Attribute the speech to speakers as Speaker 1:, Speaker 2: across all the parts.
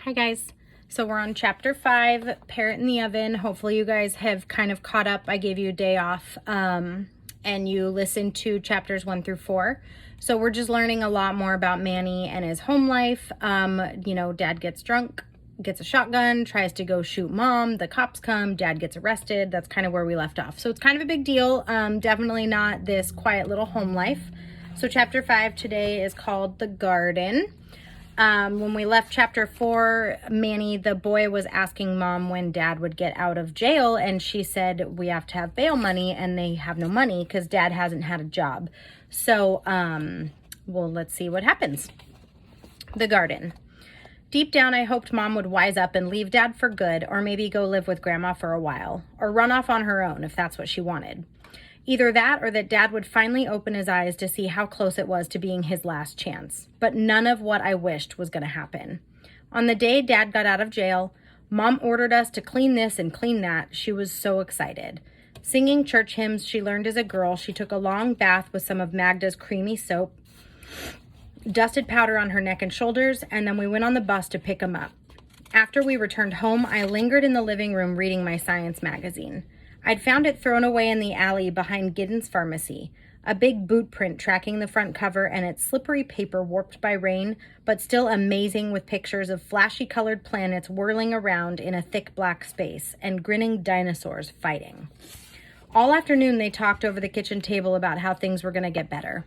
Speaker 1: Hi guys. So we're on chapter 5, Parrot in the Oven. Hopefully you guys have kind of caught up. I gave you a day off and you listened to chapters 1 through 4. So we're just learning a lot more about Manny and his home life. Dad gets drunk, gets a shotgun, tries to go shoot mom. The cops come, dad gets arrested. That's kind of where we left off. So it's kind of a big deal. Definitely not this quiet little home life. So chapter 5 today is called The Garden. When we left chapter 4, Manny, the boy, was asking mom when dad would get out of jail, and she said we have to have bail money, and they have no money because dad hasn't had a job. So, let's see what happens. The Garden. Deep down, I hoped mom would wise up and leave dad for good, or maybe go live with grandma for a while, or run off on her own if that's what she wanted. Either that or that dad would finally open his eyes to see how close it was to being his last chance. But none of what I wished was going to happen. On the day dad got out of jail, mom ordered us to clean this and clean that. She was so excited. Singing church hymns she learned as a girl, she took a long bath with some of Magda's creamy soap, dusted powder on her neck and shoulders, and then we went on the bus to pick him up. After we returned home, I lingered in the living room reading my science magazine. I'd found it thrown away in the alley behind Giddens Pharmacy, a big boot print tracking the front cover and its slippery paper warped by rain, but still amazing with pictures of flashy colored planets whirling around in a thick black space and grinning dinosaurs fighting. All afternoon they talked over the kitchen table about how things were going to get better.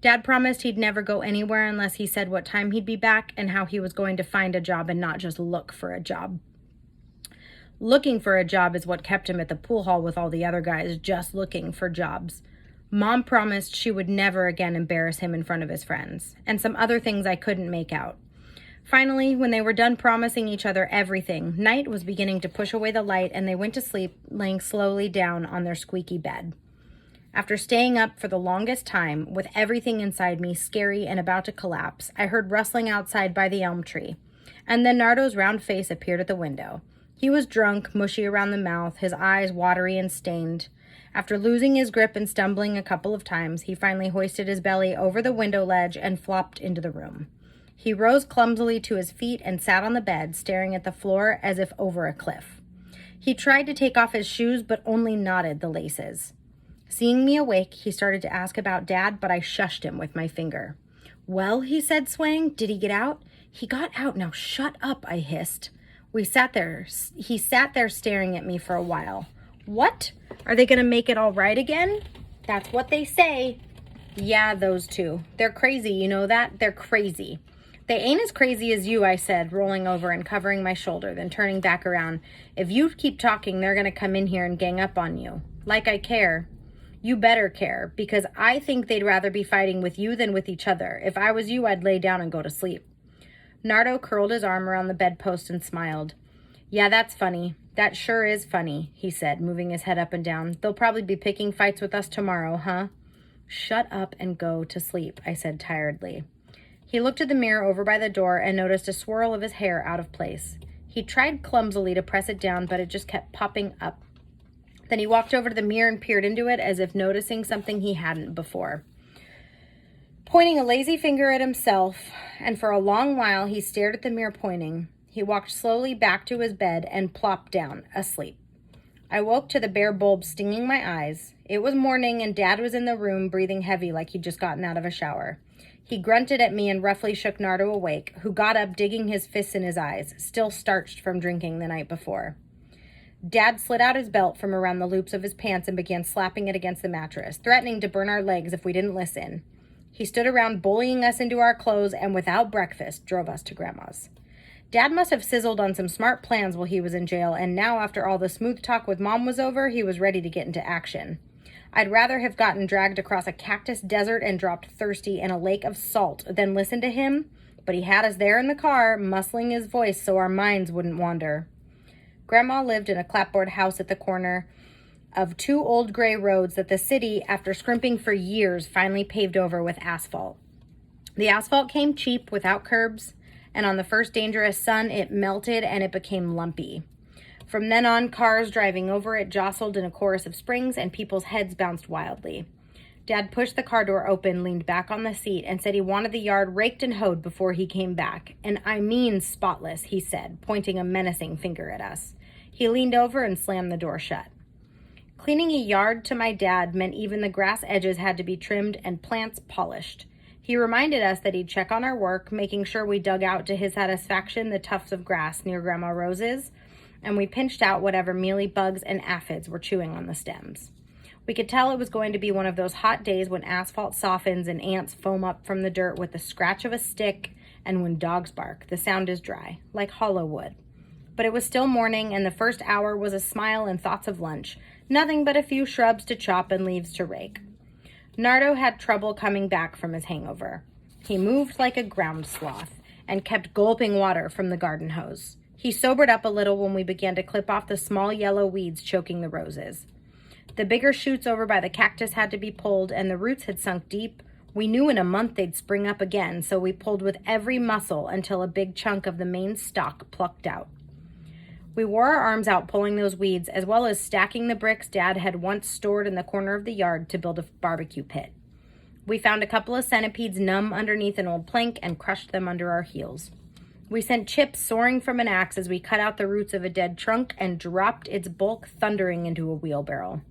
Speaker 1: Dad promised he'd never go anywhere unless he said what time he'd be back and how he was going to find a job and not just look for a job. Looking for a job is what kept him at the pool hall with all the other guys just looking for jobs. Mom promised she would never again embarrass him in front of his friends, and some other things I couldn't make out. Finally, when they were done promising each other everything, night was beginning to push away the light and they went to sleep, laying slowly down on their squeaky bed. After staying up for the longest time, with everything inside me scary and about to collapse, I heard rustling outside by the elm tree, and then Nardo's round face appeared at the window. He was drunk, mushy around the mouth, his eyes watery and stained. After losing his grip and stumbling a couple of times, he finally hoisted his belly over the window ledge and flopped into the room. He rose clumsily to his feet and sat on the bed, staring at the floor as if over a cliff. He tried to take off his shoes, but only knotted the laces. Seeing me awake, he started to ask about Dad, but I shushed him with my finger. "Well," he said, swaying, "did he get out?" "He got out, now shut up," I hissed. He sat there staring at me for a while. "What? Are they going to make it all right again?" "That's what they say." "Yeah, those two. They're crazy, you know that? They're crazy." "They ain't as crazy as you," I said, rolling over and covering my shoulder, then turning back around. "If you keep talking, they're going to come in here and gang up on you. Like I care." "You better care, because I think they'd rather be fighting with you than with each other. If I was you, I'd lay down and go to sleep." Nardo curled his arm around the bedpost and smiled. "Yeah, that's funny. That sure is funny," he said, moving his head up and down. "They'll probably be picking fights with us tomorrow, huh?" "Shut up and go to sleep," I said tiredly. He looked at the mirror over by the door and noticed a swirl of his hair out of place. He tried clumsily to press it down, but it just kept popping up. Then he walked over to the mirror and peered into it as if noticing something he hadn't before. Pointing a lazy finger at himself, and for a long while he stared at the mirror pointing. He walked slowly back to his bed and plopped down, asleep. I woke to the bare bulb stinging my eyes. It was morning and Dad was in the room breathing heavy like he'd just gotten out of a shower. He grunted at me and roughly shook Nardo awake, who got up digging his fists in his eyes, still starched from drinking the night before. Dad slid out his belt from around the loops of his pants and began slapping it against the mattress, threatening to burn our legs if we didn't listen. He stood around bullying us into our clothes and without breakfast drove us to Grandma's. Dad must have sizzled on some smart plans while he was in jail, and now after all the smooth talk with Mom was over, he was ready to get into action. I'd rather have gotten dragged across a cactus desert and dropped thirsty in a lake of salt than listen to him, but he had us there in the car, muscling his voice so our minds wouldn't wander. Grandma lived in a clapboard house at the corner of two old gray roads that the city, after scrimping for years, finally paved over with asphalt. The asphalt came cheap without curbs, and on the first dangerous sun, it melted and it became lumpy. From then on, cars driving over it jostled in a chorus of springs and people's heads bounced wildly. Dad pushed the car door open, leaned back on the seat, and said he wanted the yard raked and hoed before he came back. And I mean spotless, he said, pointing a menacing finger at us. He leaned over and slammed the door shut. Cleaning a yard to my dad meant even the grass edges had to be trimmed and plants polished. He reminded us that he'd check on our work, making sure we dug out to his satisfaction the tufts of grass near Grandma Rose's, and we pinched out whatever mealy bugs and aphids were chewing on the stems. We could tell it was going to be one of those hot days when asphalt softens and ants foam up from the dirt with the scratch of a stick, and when dogs bark, the sound is dry, like hollow wood. But it was still morning, and the first hour was a smile and thoughts of lunch, nothing but a few shrubs to chop and leaves to rake. Nardo had trouble coming back from his hangover. He moved like a ground sloth, and kept gulping water from the garden hose. He sobered up a little when we began to clip off the small yellow weeds choking the roses. The bigger shoots over by the cactus had to be pulled, and the roots had sunk deep. We knew in a month they'd spring up again, so we pulled with every muscle until a big chunk of the main stalk plucked out. We wore our arms out pulling those weeds, as well as stacking the bricks Dad had once stored in the corner of the yard to build a barbecue pit. We found a couple of centipedes numb underneath an old plank and crushed them under our heels. We sent chips soaring from an axe as we cut out the roots of a dead trunk and dropped its bulk thundering into a wheelbarrow.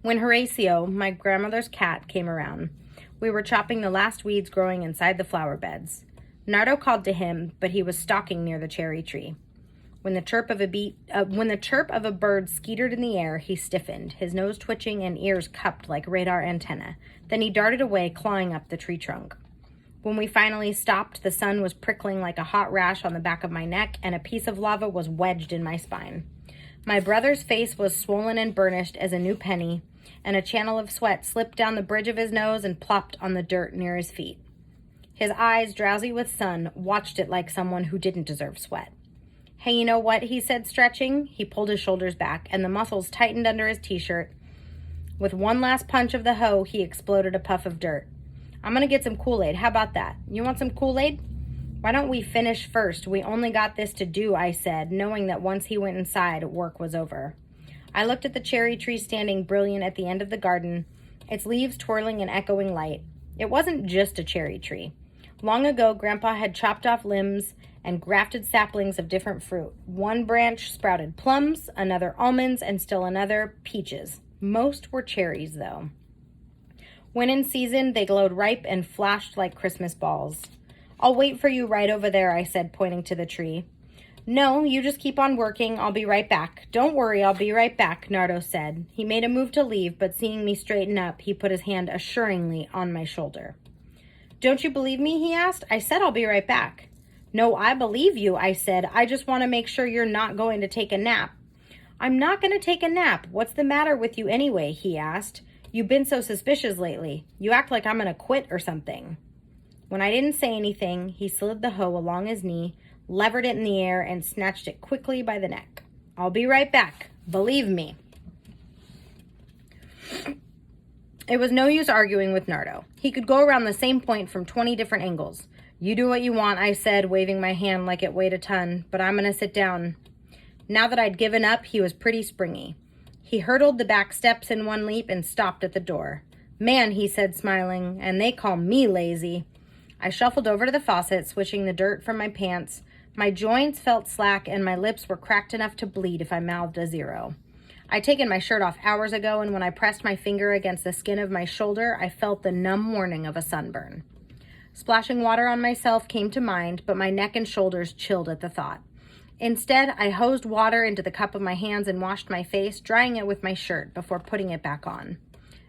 Speaker 1: When Horatio, my grandmother's cat, came around, we were chopping the last weeds growing inside the flower beds. Nardo called to him, but he was stalking near the cherry tree. When the chirp of a bird skeetered in the air, he stiffened, his nose twitching and ears cupped like radar antenna. Then he darted away, clawing up the tree trunk. When we finally stopped, the sun was prickling like a hot rash on the back of my neck, and a piece of lava was wedged in my spine. My brother's face was swollen and burnished as a new penny, and a channel of sweat slipped down the bridge of his nose and plopped on the dirt near his feet. His eyes, drowsy with sun, watched it like someone who didn't deserve sweat. "Hey, you know what?" he said, stretching. He pulled his shoulders back, and the muscles tightened under his t-shirt. With one last punch of the hoe, he exploded a puff of dirt. "I'm gonna get some Kool-Aid. How about that? You want some Kool-Aid?" "Why don't we finish first? We only got this to do," I said, knowing that once he went inside, work was over. I looked at the cherry tree standing brilliant at the end of the garden, its leaves twirling in echoing light. It wasn't just a cherry tree. Long ago, Grandpa had chopped off limbs and grafted saplings of different fruit. One branch sprouted plums, another almonds, and still another peaches. Most were cherries, though. When in season, they glowed ripe and flashed like Christmas balls. "I'll wait for you right over there," I said, pointing to the tree. "No, you just keep on working. I'll be right back." "Don't worry, I'll be right back," Nardo said. He made a move to leave, but seeing me straighten up, he put his hand assuringly on my shoulder. "Don't you believe me?" he asked. "I said I'll be right back." "No, I believe you," I said. "I just want to make sure you're not going to take a nap." "I'm not going to take a nap. What's the matter with you anyway?" he asked. "You've been so suspicious lately. You act like I'm going to quit or something." When I didn't say anything, he slid the hoe along his knee, levered it in the air, and snatched it quickly by the neck. "I'll be right back. Believe me." It was no use arguing with Nardo. He could go around the same point from 20 different angles. "You do what you want," I said, waving my hand like it weighed a ton, "but I'm going to sit down." Now that I'd given up, he was pretty springy. He hurdled the back steps in one leap and stopped at the door. "Man," he said, smiling, "and they call me lazy." I shuffled over to the faucet, swishing the dirt from my pants. My joints felt slack, and my lips were cracked enough to bleed if I mouthed a zero. I'd taken my shirt off hours ago, and when I pressed my finger against the skin of my shoulder, I felt the numb warning of a sunburn. Splashing water on myself came to mind, but my neck and shoulders chilled at the thought. Instead, I hosed water into the cup of my hands and washed my face, drying it with my shirt before putting it back on.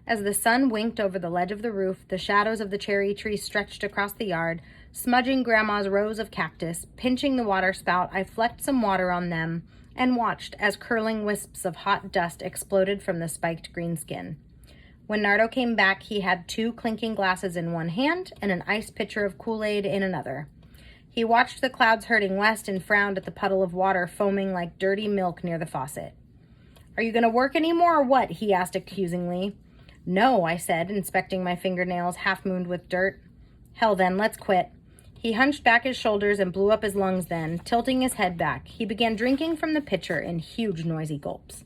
Speaker 1: As the sun winked over the ledge of the roof, the shadows of the cherry tree stretched across the yard, smudging Grandma's rows of cactus. Pinching the water spout, I flecked some water on them and watched as curling wisps of hot dust exploded from the spiked green skin. When Nardo came back, he had 2 clinking glasses in one hand and an ice pitcher of Kool-Aid in another. He watched the clouds hurting west and frowned at the puddle of water foaming like dirty milk near the faucet. "Are you going to work any more or what?" he asked accusingly. "No," I said, inspecting my fingernails half-mooned with dirt. "Hell then, let's quit." He hunched back his shoulders and blew up his lungs then, tilting his head back. He began drinking from the pitcher in huge, noisy gulps.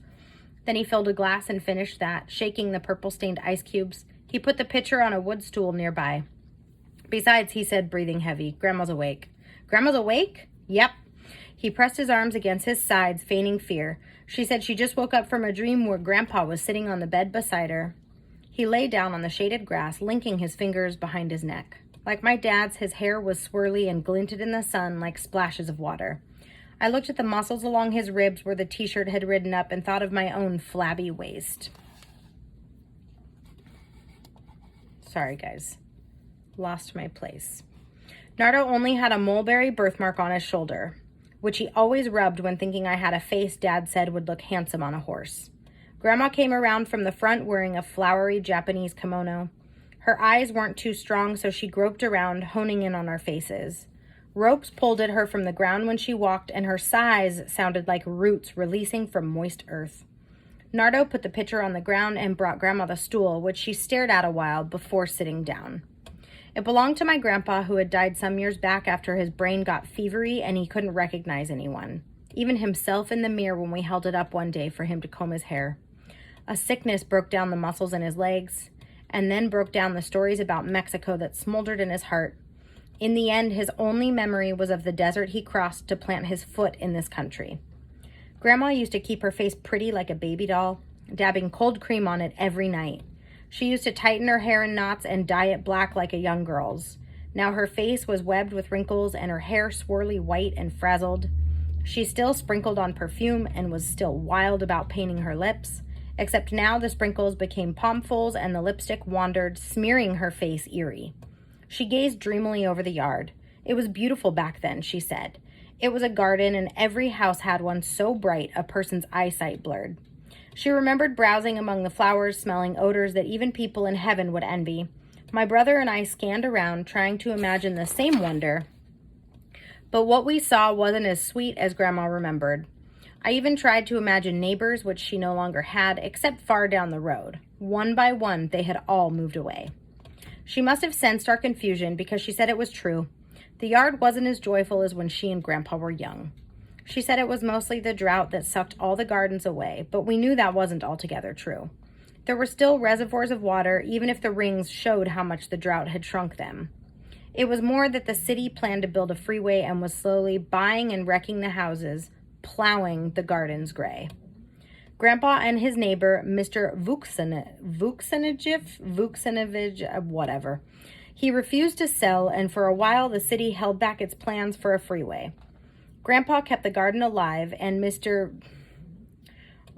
Speaker 1: Then he filled a glass and finished that, shaking the purple-stained ice cubes. He put the pitcher on a wood stool nearby. Besides, he said, breathing heavy, Grandma's awake. Grandma's awake? Yep. He pressed his arms against his sides, feigning fear. She said she just woke up from a dream where Grandpa was sitting on the bed beside her. He lay down on the shaded grass, linking his fingers behind his neck. Like my dad's, his hair was swirly and glinted in the sun like splashes of water. I looked at the muscles along his ribs where the t-shirt had ridden up and thought of my own flabby waist. Sorry, guys. Lost my place. Nardo only had a mulberry birthmark on his shoulder, which he always rubbed when thinking I had a face Dad said would look handsome on a horse. Grandma came around from the front wearing a flowery Japanese kimono. Her eyes weren't too strong, so she groped around, honing in on our faces. Ropes pulled at her from the ground when she walked, and her sighs sounded like roots releasing from moist earth. Nardo put the pitcher on the ground and brought Grandma the stool, which she stared at a while before sitting down. It belonged to my grandpa, who had died some years back after his brain got fevery and he couldn't recognize anyone, even himself in the mirror when we held it up one day for him to comb his hair. A sickness broke down the muscles in his legs, and then broke down the stories about Mexico that smoldered in his heart. In the end, his only memory was of the desert he crossed to plant his foot in this country. Grandma used to keep her face pretty like a baby doll, dabbing cold cream on it every night. She used to tighten her hair in knots and dye it black like a young girl's. Now her face was webbed with wrinkles and her hair swirly white and frazzled. She still sprinkled on perfume and was still wild about painting her lips, except now the sprinkles became palmfuls and the lipstick wandered, smearing her face eerie. She gazed dreamily over the yard. It was beautiful back then, she said. It was a garden, and every house had one so bright a person's eyesight blurred. She remembered browsing among the flowers, smelling odors that even people in heaven would envy. My brother and I scanned around, trying to imagine the same wonder, but what we saw wasn't as sweet as Grandma remembered. I even tried to imagine neighbors, which she no longer had, except far down the road. One by one, they had all moved away. She must have sensed our confusion because she said it was true. The yard wasn't as joyful as when she and Grandpa were young. She said it was mostly the drought that sucked all the gardens away, but we knew that wasn't altogether true. There were still reservoirs of water, even if the rings showed how much the drought had shrunk them. It was more that the city planned to build a freeway and was slowly buying and wrecking the houses, plowing the gardens gray. Grandpa and his neighbor, Mr. Vuksanovich, whatever. He refused to sell, and for a while the city held back its plans for a freeway. Grandpa kept the garden alive, and Mr.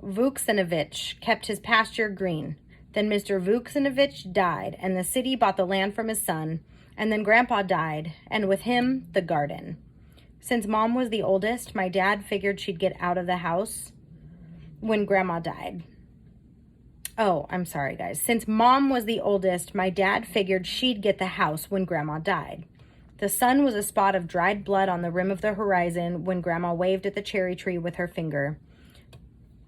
Speaker 1: Vuksanovich kept his pasture green. Then Mr. Vuksanovich died, and the city bought the land from his son, and then Grandpa died, and with him, the garden. Since Mom was the oldest, my dad figured she'd get out of the house when Grandma died. Oh, I'm sorry, guys. Since Mom was the oldest, my dad figured she'd get the house when Grandma died. The sun was a spot of dried blood on the rim of the horizon when Grandma waved at the cherry tree with her finger.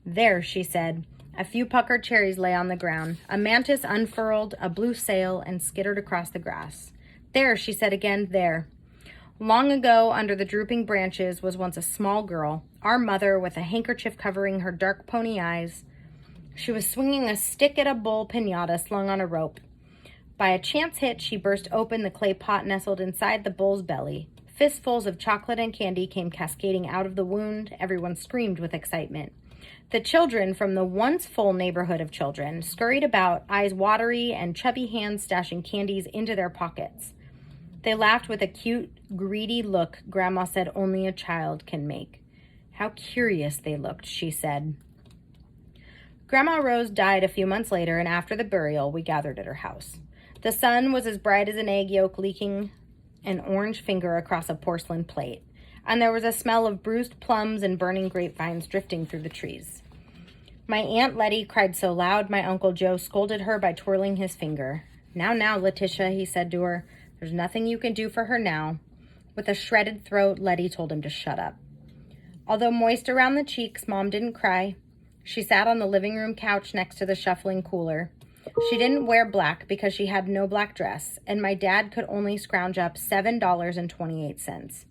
Speaker 1: There, she said. A few puckered cherries lay on the ground. A mantis unfurled a blue sail and skittered across the grass. There, she said again, there. Long ago, under the drooping branches, was once a small girl, our mother, with a handkerchief covering her dark pony eyes. She was swinging a stick at a bull piñata slung on a rope. By a chance hit, she burst open the clay pot nestled inside the bull's belly. Fistfuls of chocolate and candy came cascading out of the wound. Everyone screamed with excitement. The children from the once full neighborhood of children scurried about, eyes watery and chubby hands stashing candies into their pockets. They laughed with a cute, greedy look Grandma said only a child can make. How curious they looked, she said. Grandma Rose died a few months later, and after the burial, we gathered at her house. The sun was as bright as an egg yolk leaking an orange finger across a porcelain plate, and there was a smell of bruised plums and burning grapevines drifting through the trees. My Aunt Letty cried so loud my Uncle Joe scolded her by twirling his finger. Now, Letitia, he said to her. There's nothing you can do for her now. With a shredded throat, Letty told him to shut up. Although moist around the cheeks, Mom didn't cry. She sat on the living room couch next to the shuffling cooler. She didn't wear black because she had no black dress, and my dad could only scrounge up $7.28.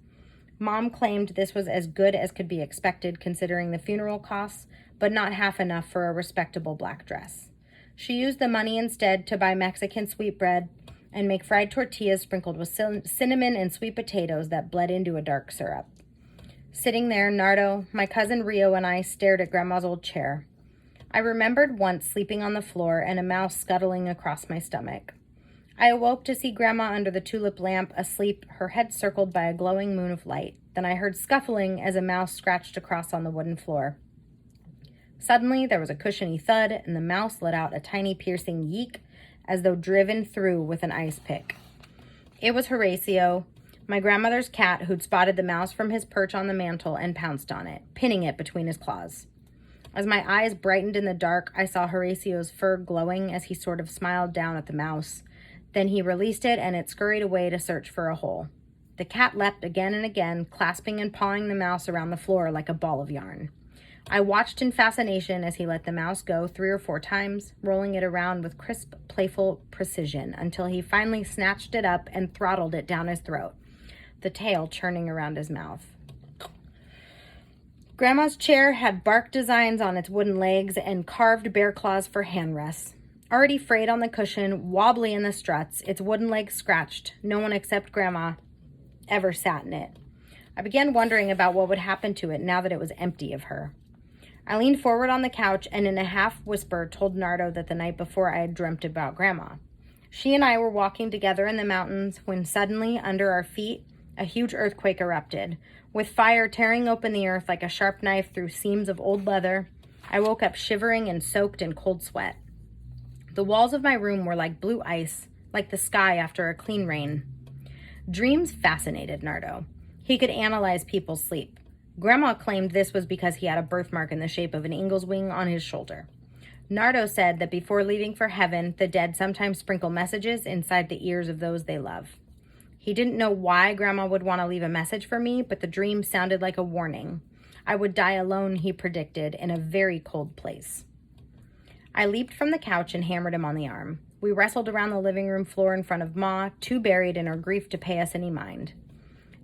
Speaker 1: Mom claimed this was as good as could be expected considering the funeral costs, but not half enough for a respectable black dress. She used the money instead to buy Mexican sweetbread and make fried tortillas sprinkled with cinnamon and sweet potatoes that bled into a dark syrup. Sitting there, Nardo, my cousin Rio, and I stared at Grandma's old chair. I remembered once sleeping on the floor and a mouse scuttling across my stomach. I awoke to see Grandma under the tulip lamp, asleep, her head circled by a glowing moon of light. Then I heard scuffling as a mouse scratched across on the wooden floor. Suddenly, there was a cushiony thud, and the mouse let out a tiny piercing yeek, as though driven through with an ice pick. It was Horatio, my grandmother's cat, who'd spotted the mouse from his perch on the mantel and pounced on it, pinning it between his claws. As my eyes brightened in the dark, I saw Horatio's fur glowing as he sort of smiled down at the mouse. Then he released it, and it scurried away to search for a hole. The cat leapt again and again, clasping and pawing the mouse around the floor like a ball of yarn. I watched in fascination as he let the mouse go 3 or 4 times, rolling it around with crisp, playful precision until he finally snatched it up and throttled it down his throat, the tail churning around his mouth. Grandma's chair had bark designs on its wooden legs and carved bear claws for handrests. Already frayed on the cushion, wobbly in the struts, its wooden legs scratched. No one except Grandma ever sat in it. I began wondering about what would happen to it now that it was empty of her. I leaned forward on the couch and in a half whisper told Nardo that the night before I had dreamt about Grandma. She and I were walking together in the mountains when suddenly, under our feet, a huge earthquake erupted. With fire tearing open the earth like a sharp knife through seams of old leather, I woke up shivering and soaked in cold sweat. The walls of my room were like blue ice, like the sky after a clean rain. Dreams fascinated Nardo. He could analyze people's sleep. Grandma claimed this was because he had a birthmark in the shape of an eagle's wing on his shoulder. Nardo said that before leaving for heaven, the dead sometimes sprinkle messages inside the ears of those they love. He didn't know why Grandma would want to leave a message for me, but the dream sounded like a warning. I would die alone, he predicted, in a very cold place. I leaped from the couch and hammered him on the arm. We wrestled around the living room floor in front of Ma, too buried in her grief to pay us any mind.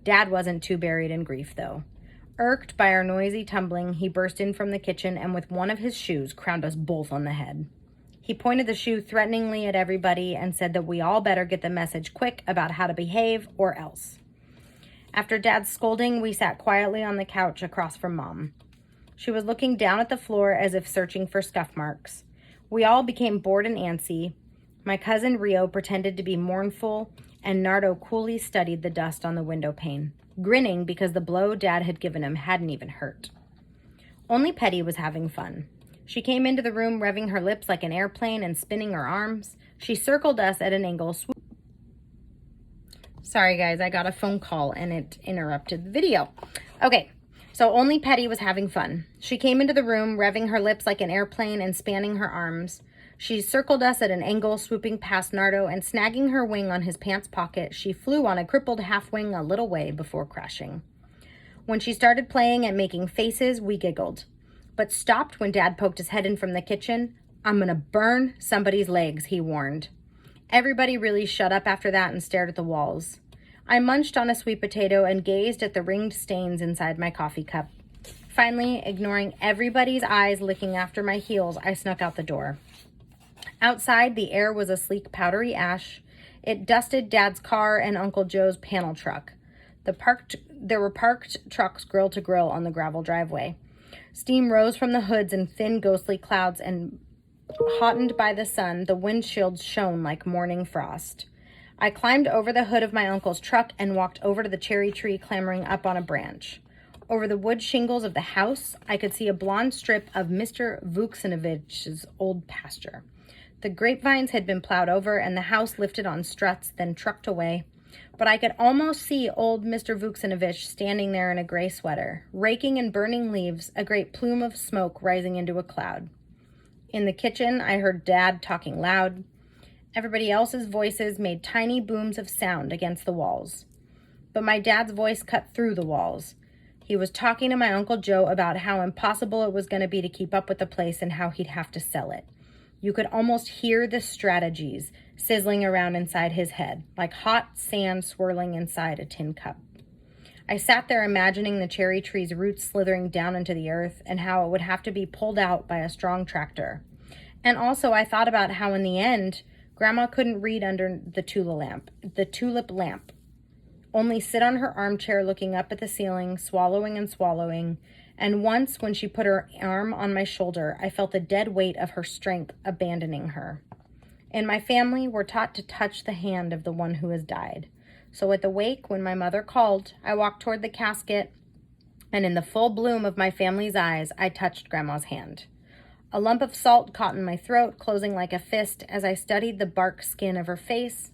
Speaker 1: Dad wasn't too buried in grief, though. Irked by our noisy tumbling, he burst in from the kitchen and with one of his shoes crowned us both on the head. He pointed the shoe threateningly at everybody and said that we all better get the message quick about how to behave or else. After Dad's scolding, we sat quietly on the couch across from Mom. She was looking down at the floor as if searching for scuff marks. We all became bored and antsy. My cousin Rio pretended to be mournful, and Nardo coolly studied the dust on the window pane, grinning because the blow Dad had given him hadn't even hurt. Only Petty was having fun. She came into the room revving her lips like an airplane and spinning her arms. She circled us at an angle. Sorry guys, I got a phone call and it interrupted the video. Okay, so only Petty was having fun. She came into the room revving her lips like an airplane and spanning her arms. She circled us at an angle, swooping past Nardo and snagging her wing on his pants pocket. She flew on a crippled half wing a little way before crashing. When she started playing and making faces, we giggled, but stopped when Dad poked his head in from the kitchen. "I'm gonna burn somebody's legs," he warned. Everybody really shut up after that and stared at the walls. I munched on a sweet potato and gazed at the ringed stains inside my coffee cup. Finally, ignoring everybody's eyes licking after my heels, I snuck out the door. Outside, the air was a sleek, powdery ash. It dusted Dad's car and Uncle Joe's panel truck. There were parked trucks grill to grill on the gravel driveway. Steam rose from the hoods in thin, ghostly clouds, and hottened by the sun, the windshields shone like morning frost. I climbed over the hood of my uncle's truck and walked over to the cherry tree clambering up on a branch. Over the wood shingles of the house, I could see a blonde strip of Mr. Vuksinovich's old pasture. The grapevines had been plowed over and the house lifted on struts, then trucked away. But I could almost see old Mr. Vuksinovich standing there in a gray sweater, raking and burning leaves, a great plume of smoke rising into a cloud. In the kitchen, I heard Dad talking loud. Everybody else's voices made tiny booms of sound against the walls. But my dad's voice cut through the walls. He was talking to my Uncle Joe about how impossible it was going to be to keep up with the place and how he'd have to sell it. You could almost hear the strategies sizzling around inside his head, like hot sand swirling inside a tin cup. I sat there imagining the cherry tree's roots slithering down into the earth and how it would have to be pulled out by a strong tractor. And also I thought about how in the end, Grandma couldn't read under the tulip lamp, only sit on her armchair looking up at the ceiling, swallowing and swallowing. And once when she put her arm on my shoulder, I felt the dead weight of her strength abandoning her. In my family, we're taught to touch the hand of the one who has died. So at the wake, when my mother called, I walked toward the casket, and in the full bloom of my family's eyes, I touched Grandma's hand. A lump of salt caught in my throat, closing like a fist as I studied the bark skin of her face,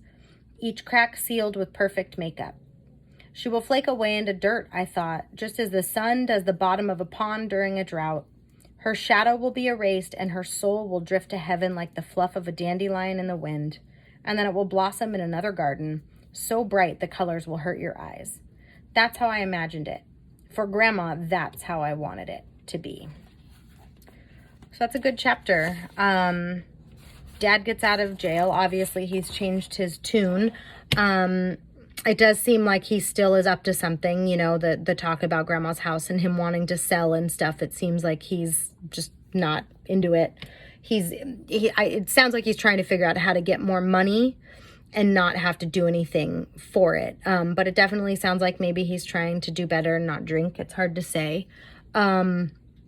Speaker 1: each crack sealed with perfect makeup. She will flake away into dirt, I thought, just as the sun does the bottom of a pond during a drought. Her shadow will be erased, and her soul will drift to heaven like the fluff of a dandelion in the wind, and then it will blossom in another garden, so bright the colors will hurt your eyes. That's how I imagined it. For Grandma, that's how I wanted it to be. So that's a good chapter. Dad gets out of jail. Obviously, he's changed his tune. It does seem like he still is up to something, you know, the talk about Grandma's house and him wanting to sell and stuff. It seems like he's just not into it. It sounds like he's trying to figure out how to get more money and not have to do anything for it. But it definitely sounds like maybe he's trying to do better and not drink. It's hard to say.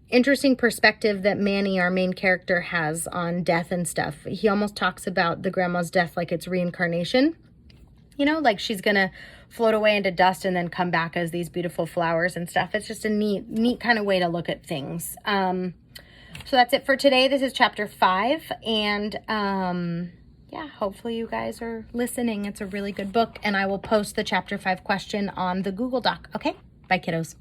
Speaker 1: Interesting perspective that Manny, our main character, has on death and stuff. He almost talks about the grandma's death like it's reincarnation. You know, like she's going to float away into dust and then come back as these beautiful flowers and stuff. It's just a neat kind of way to look at things. So that's it for today. This is chapter 5. And yeah, hopefully you guys are listening. It's a really good book. And I will post the chapter 5 question on the Google Doc. Okay, bye kiddos.